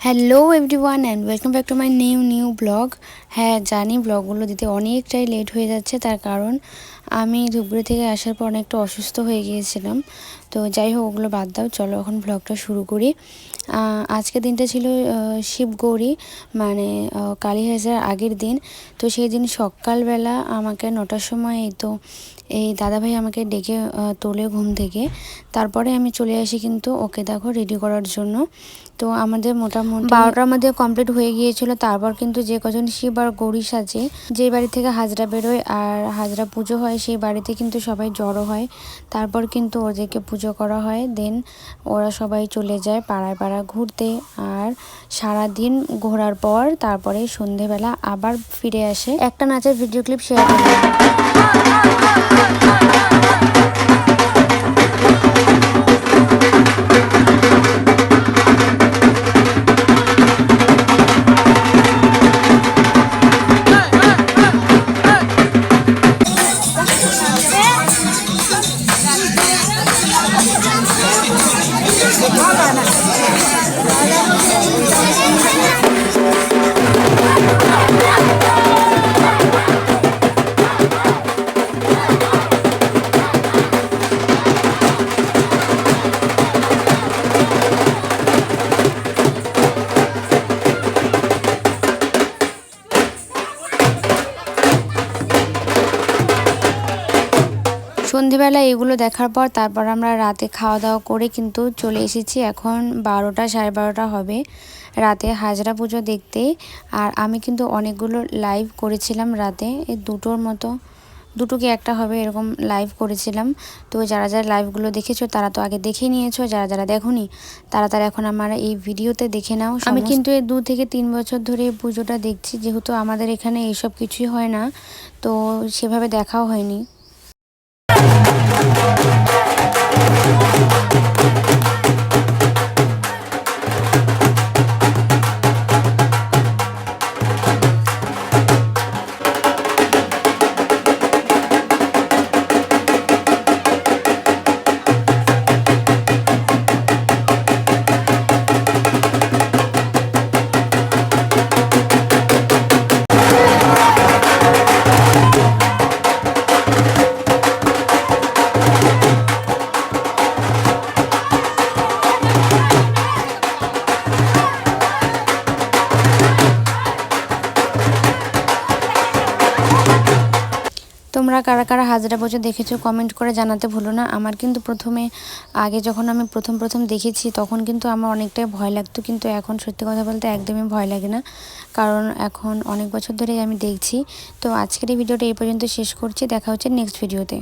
Hello everyone and welcome back to my new blog. হ্যাঁ জানি ব্লগগুলো দিতে অনেকটাই লেট হয়ে যাচ্ছে, তার কারণ আমি ধুবড়ি থেকে আসার পর অনেকটা অসুস্থ হয়ে গিয়েছিলাম। তো যাই হোক, ওগুলো বাদ দাও, চলো এখন ব্লগটা শুরু করি। আজকের দিনটা ছিল শিবগৌরী, মানে কালী হাজার আগের দিন। তো সেই দিন সকালবেলা আমাকে 9টার সময় এই দাদাভাই আমাকে ডেকে তোলে ঘুম থেকে। তারপরে আমি চলে আসি কিন্তু ওকে দেখো রেডি করার জন্য। তো আমাদের মোটামুটি 12টার মধ্যে কমপ্লিট হয়ে গিয়েছিল। তারপর কিন্তু যে কজন শিব আর গৌরী সাজে, যে বাড়ি থেকে হাজরা বেরোয় আর হাজরা পুজো হয়, সেই বাড়িতে কিন্তু সবাই জড়ো হয়। তারপর কিন্তু ওদেরকে পুজো করা হয়, দেন ওরা সবাই চলে যায় পাড়ায় পাড়ায় ঘুরতে। আর সারাদিন ঘোরার পর তারপরে সন্ধেবেলা আবার ফিরে আসে। একটা নাচের ভিডিও ক্লিপ শেয়ার করলাম। সন্ধেবেলা এগুলো দেখার পর তারপর আমরা রাতে খাওয়া দাওয়া করে কিন্তু চলে এসেছি। এখন 12টা 12:30 হবে রাতে হাজরা পুজো দেখতে। আর আমি কিন্তু অনেকগুলো লাইভ করেছিলাম রাতে, এই দুটো কি একটা হবে এরকম লাইভ করেছিলাম। তো যারা যারা লাইভগুলো দেখেছো তারা তো আগে দেখে নিয়েছো, যারা যারা দেখোনি তারা এখন আমার এই ভিডিওতে দেখে নাও। আমি কিন্তু এই 2 থেকে 3 বছর ধরে পুজোটা দেখছি, যেহেতু আমাদের এখানে এইসব কিছুই হয় না, তো সেভাবে দেখাও হয়নি। তোমরা কারা কারা হাজরা পুজো দেখেছো কমেন্ট করে জানাতে ভুলো না। আমার কিন্তু আগে যখন আমি প্রথম দেখেছি তখন কিন্তু আমার অনেকটাই ভয় লাগতো, কিন্তু এখন সত্যি কথা বলতে একদমই ভয় লাগে না, কারণ এখন অনেক বছর ধরেই আমি দেখছি। তো আজকের এই ভিডিওটা এই পর্যন্ত শেষ করছি, দেখা হচ্ছে নেক্সট ভিডিওতে।